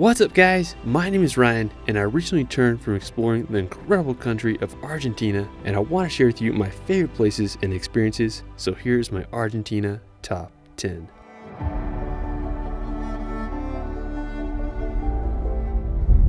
What's up guys, my name is Ryan and I recently returned from exploring the incredible country of Argentina and I want to share with you my favorite places and experiences, so here's my Argentina top 10.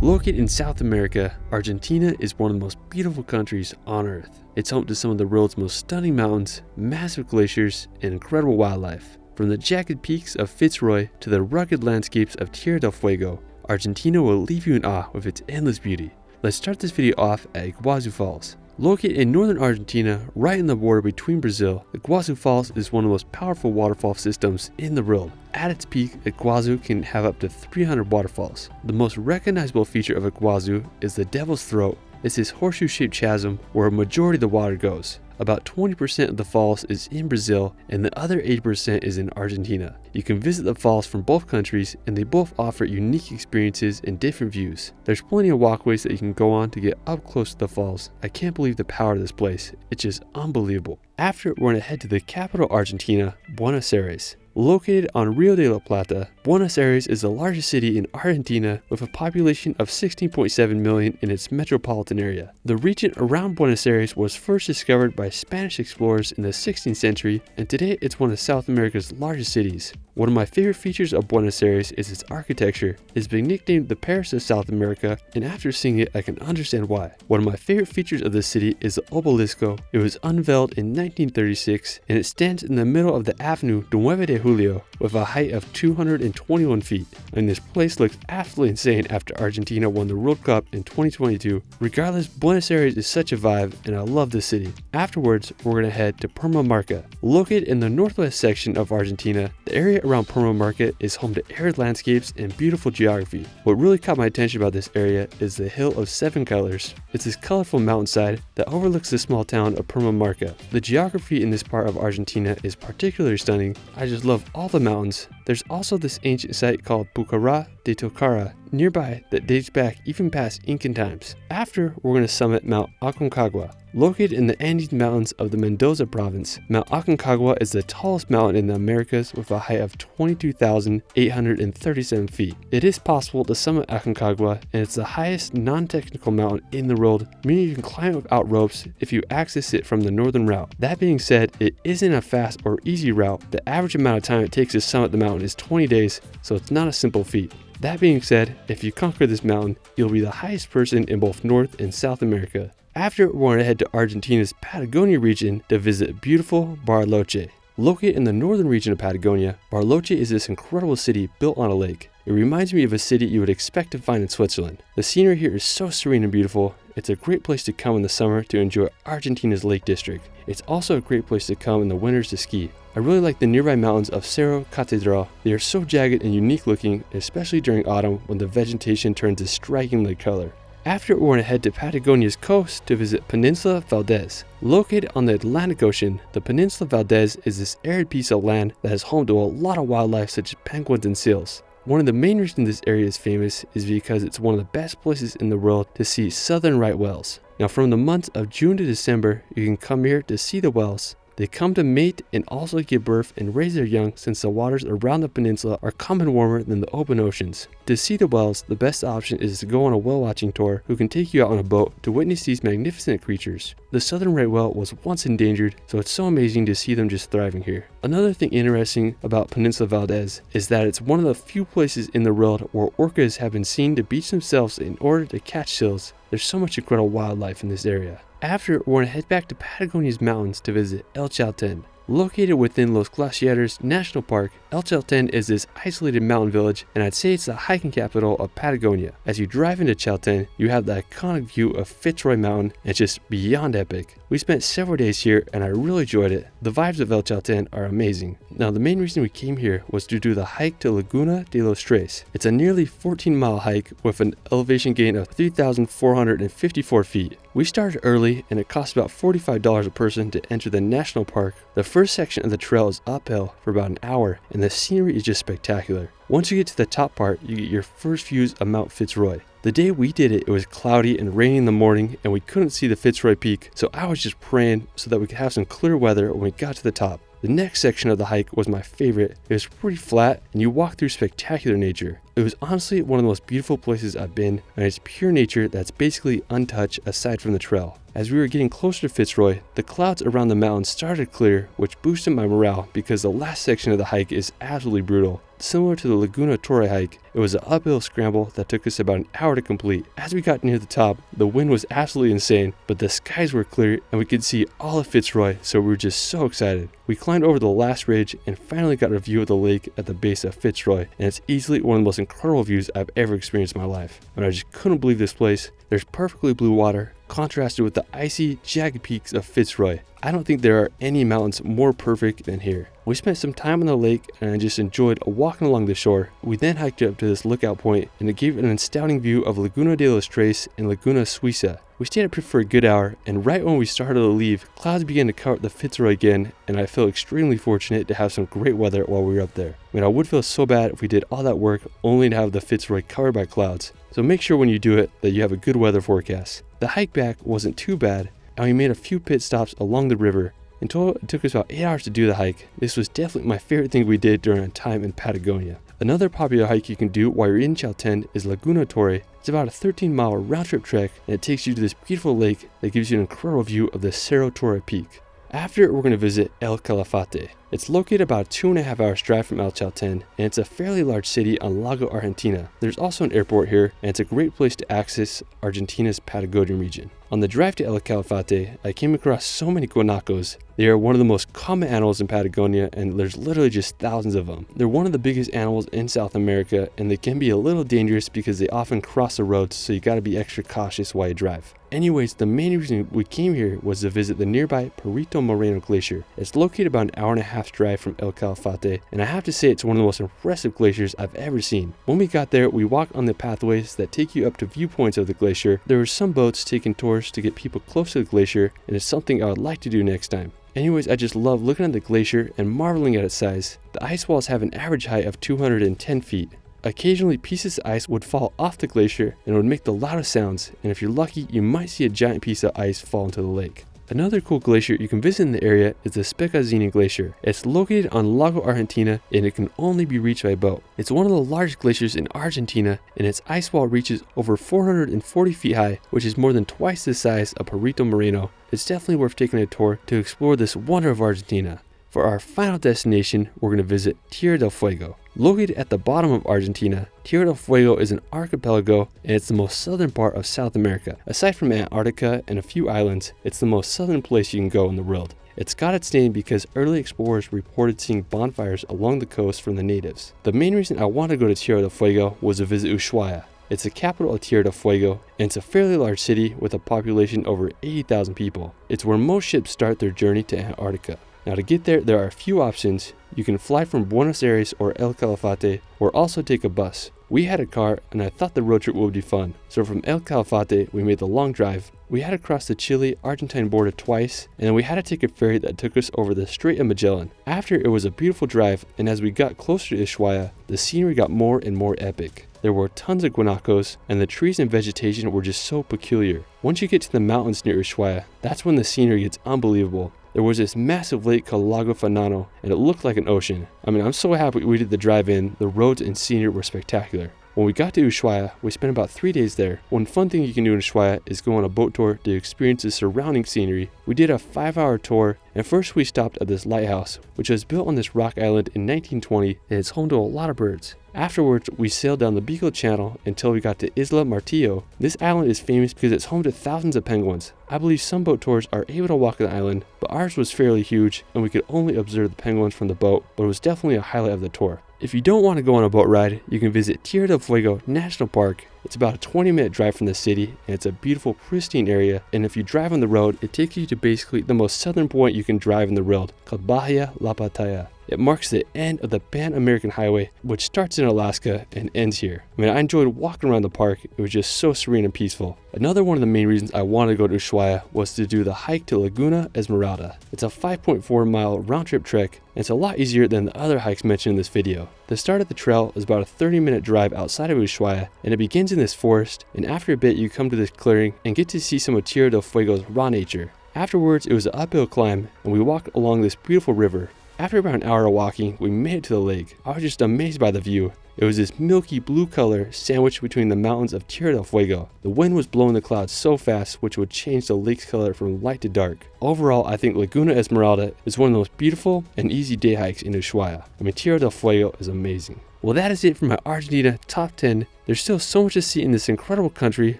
Located in South America, Argentina is one of the most beautiful countries on earth. It's home to some of the world's most stunning mountains, massive glaciers, and incredible wildlife. From the jagged peaks of Fitz Roy to the rugged landscapes of Tierra del Fuego, Argentina will leave you in awe with its endless beauty. Let's start this video off at Iguazu Falls. Located in northern Argentina, right on the border between Brazil, Iguazu Falls is one of the most powerful waterfall systems in the world. At its peak, Iguazu can have up to 300 waterfalls. The most recognizable feature of Iguazu is the Devil's Throat. It's this horseshoe-shaped chasm where a majority of the water goes. About 20% of the falls is in Brazil and the other 80% is in Argentina. You can visit the falls from both countries and they both offer unique experiences and different views. There's plenty of walkways that you can go on to get up close to the falls. I can't believe the power of this place. It's just unbelievable. After, we're going to head to the capital of Argentina, Buenos Aires. Located on Rio de la Plata, Buenos Aires is the largest city in Argentina with a population of 16.7 million in its metropolitan area. The region around Buenos Aires was first discovered by Spanish explorers in the 16th century, and today it's one of South America's largest cities. One of my favorite features of Buenos Aires is its architecture. It's been nicknamed the Paris of South America, and after seeing it, I can understand why. One of my favorite features of this city is the Obelisco. It was unveiled in 1936, and it stands in the middle of the Avenue 9 de Julio with a height of 221 feet. And this place looks absolutely insane after Argentina won the World Cup in 2022. Regardless, Buenos Aires is such a vibe, and I love the city. Afterwards, we're going to head to Purmamarca. Located in the northwest section of Argentina, the area around Purmamarca is home to arid landscapes and beautiful geography. What really caught my attention about this area is the Hill of Seven Colors. It's this colorful mountainside that overlooks the small town of Purmamarca. The geography in this part of Argentina is particularly stunning. I just love all the mountains. There's also this ancient site called Pucará de Tocara nearby that dates back even past Incan times. After, we're going to summit Mount Aconcagua. Located in the Andes Mountains of the Mendoza province, Mount Aconcagua is the tallest mountain in the Americas with a height of 22,837 feet. It is possible to summit Aconcagua, and it's the highest non-technical mountain in the world, meaning you can climb without ropes if you access it from the northern route. That being said, it isn't a fast or easy route. The average amount of time it takes to summit the mountain is 20 days, so it's not a simple feat. That being said, if you conquer this mountain, you'll be the highest person in both North and South America. After, we're going to head to Argentina's Patagonia region to visit beautiful Bariloche. Located in the northern region of Patagonia, Bariloche is this incredible city built on a lake. It reminds me of a city you would expect to find in Switzerland. The scenery here is so serene and beautiful. It's a great place to come in the summer to enjoy Argentina's Lake District. It's also a great place to come in the winters to ski. I really like the nearby mountains of Cerro Catedral. They are so jagged and unique looking, especially during autumn when the vegetation turns a strikingly color. After, we're going to head to Patagonia's coast to visit Península Valdés. Located on the Atlantic Ocean, the Península Valdés is this arid piece of land that is home to a lot of wildlife such as penguins and seals. One of the main reasons this area is famous is because it's one of the best places in the world to see southern right whales. Now, from the months of June to December, you can come here to see the whales. They come to mate and also give birth and raise their young, since the waters around the peninsula are common warmer than the open oceans. To see the whales, the best option is to go on a whale watching tour who can take you out on a boat to witness these magnificent creatures. The southern right whale was once endangered, so it's so amazing to see them just thriving here. Another thing interesting about Península Valdés is that it's one of the few places in the world where orcas have been seen to beach themselves in order to catch seals. There's so much incredible wildlife in this area. After, we're going to head back to Patagonia's mountains to visit El Chaltén. Located within Los Glaciers National Park, El Chaltén is this isolated mountain village, and I'd say it's the hiking capital of Patagonia. As you drive into Chaltén, you have the iconic view of Fitz Roy Mountain, and it's just beyond epic. We spent several days here, and I really enjoyed it. The vibes of El Chaltén are amazing. Now, the main reason we came here was to do the hike to Laguna de los Tres. It's a nearly 14-mile hike with an elevation gain of 3,454 feet. We started early, and it cost about $45 a person to enter the national park. The first section of the trail is uphill for about an hour, and the scenery is just spectacular. Once you get to the top part, you get your first views of Mount Fitz Roy. The day we did it, it was cloudy and rainy in the morning, and we couldn't see the Fitz Roy peak, so I was just praying so that we could have some clear weather when we got to the top. The next section of the hike was my favorite. It was pretty flat, and you walk through spectacular nature. It was honestly one of the most beautiful places I've been, and it's pure nature that's basically untouched aside from the trail. As we were getting closer to Fitz Roy, the clouds around the mountain started to clear, which boosted my morale because the last section of the hike is absolutely brutal. Similar to the Laguna Torre hike, it was an uphill scramble that took us about an hour to complete. As we got near the top, the wind was absolutely insane, but the skies were clear and we could see all of Fitz Roy, so we were just so excited. We climbed over the last ridge and finally got a view of the lake at the base of Fitz Roy, and it's easily one of the most incredible views I've ever experienced in my life. And I just couldn't believe this place. There's perfectly blue water, contrasted with the icy, jagged peaks of Fitz Roy. I don't think there are any mountains more perfect than here. We spent some time on the lake and I just enjoyed walking along the shore. We then hiked up to this lookout point and it gave an astounding view of Laguna de los Tres and Laguna Suiza. We stayed up here for a good hour, and right when we started to leave, clouds began to cover the Fitz Roy again, and I felt extremely fortunate to have some great weather while we were up there. I mean, I would feel so bad if we did all that work only to have the Fitz Roy covered by clouds. So make sure when you do it that you have a good weather forecast. The hike back wasn't too bad, and we made a few pit stops along the river. In total, it took us about 8 hours to do the hike. This was definitely my favorite thing we did during our time in Patagonia. Another popular hike you can do while you're in Chaltén is Laguna Torre. It's about a 13-mile round-trip trek, and it takes you to this beautiful lake that gives you an incredible view of the Cerro Torre peak. After, we're going to visit El Calafate. It's located about a 2.5 hours drive from El Chaltén, and it's a fairly large city on Lago Argentina. There's also an airport here, and it's a great place to access Argentina's Patagonian region. On the drive to El Calafate, I came across so many guanacos. They are one of the most common animals in Patagonia, and there's literally just thousands of them. They're one of the biggest animals in South America, and they can be a little dangerous because they often cross the roads, so you gotta be extra cautious while you drive. Anyways, the main reason we came here was to visit the nearby Perito Moreno Glacier. It's located about an hour and a half drive from El Calafate, and I have to say it's one of the most impressive glaciers I've ever seen. When we got there, we walked on the pathways that take you up to viewpoints of the glacier. There were some boats taking tours to get people close to the glacier, and it's something I would like to do next time. Anyways, I just love looking at the glacier and marveling at its size. The ice walls have an average height of 210 feet. Occasionally, pieces of ice would fall off the glacier and it would make the loudest sounds, and if you're lucky, you might see a giant piece of ice fall into the lake. Another cool glacier you can visit in the area is the Spegazzini Glacier. It's located on Lago Argentina and it can only be reached by boat. It's one of the largest glaciers in Argentina, and its ice wall reaches over 440 feet high, which is more than twice the size of Perito Moreno. It's definitely worth taking a tour to explore this wonder of Argentina. For our final destination, we're going to visit Tierra del Fuego. Located at the bottom of Argentina, Tierra del Fuego is an archipelago, and it's the most southern part of South America. Aside from Antarctica and a few islands, it's the most southern place you can go in the world. It's got its name because early explorers reported seeing bonfires along the coast from the natives. The main reason I wanted to go to Tierra del Fuego was to visit Ushuaia. It's the capital of Tierra del Fuego, and it's a fairly large city with a population over 80,000 people. It's where most ships start their journey to Antarctica. Now to get there are a few options. You can fly from Buenos Aires or El Calafate, or also take a bus. We had a car, and I thought the road trip would be fun. So from El Calafate, we made the long drive. We had to cross the Chile-Argentine border twice, and then we had to take a ferry that took us over the Strait of Magellan. After, it was a beautiful drive, and as we got closer to Ushuaia, the scenery got more and more epic. There were tons of guanacos, and the trees and vegetation were just so peculiar. Once you get to the mountains near Ushuaia, that's when the scenery gets unbelievable. There was this massive lake called Lago Fanano, and it looked like an ocean. I mean, I'm so happy we did the drive-in. The roads and scenery were spectacular. When we got to Ushuaia, we spent about 3 days there. One fun thing you can do in Ushuaia is go on a boat tour to experience the surrounding scenery. We did a 5-hour tour, and first we stopped at this lighthouse, which was built on this rock island in 1920, and it's home to a lot of birds. Afterwards, we sailed down the Beagle Channel until we got to Isla Martillo. This island is famous because it's home to thousands of penguins. I believe some boat tours are able to walk the island, but ours was fairly huge, and we could only observe the penguins from the boat, but it was definitely a highlight of the tour. If you don't want to go on a boat ride, you can visit Tierra del Fuego National Park. It's about a 20-minute drive from the city, and it's a beautiful, pristine area, and if you drive on the road, it takes you to basically the most southern point you can drive in the world, called Bahia La Pataya. It marks the end of the Pan-American Highway, which starts in Alaska and ends here. I mean, I enjoyed walking around the park. It was just so serene and peaceful. Another one of the main reasons I wanted to go to Ushuaia was to do the hike to Laguna Esmeralda. It's a 5.4-mile round-trip trek, and it's a lot easier than the other hikes mentioned in this video. The start of the trail is about a 30-minute drive outside of Ushuaia, and it begins in this forest, and after a bit you come to this clearing and get to see some of Tierra del Fuego's raw nature. Afterwards, it was an uphill climb, and we walked along this beautiful river. After about an hour of walking, we made it to the lake. I was just amazed by the view. It was this milky blue color sandwiched between the mountains of Tierra del Fuego. The wind was blowing the clouds so fast, which would change the lake's color from light to dark. Overall, I think Laguna Esmeralda is one of the most beautiful and easy day hikes in Ushuaia. I mean, Tierra del Fuego is amazing. Well, that is it for my Argentina top 10. There's still so much to see in this incredible country,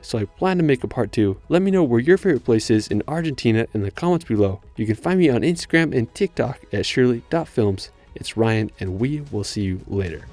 so I plan to make a part 2. Let me know where your favorite place is in Argentina in the comments below. You can find me on Instagram and TikTok at shirley.films. It's Ryan, and we will see you later.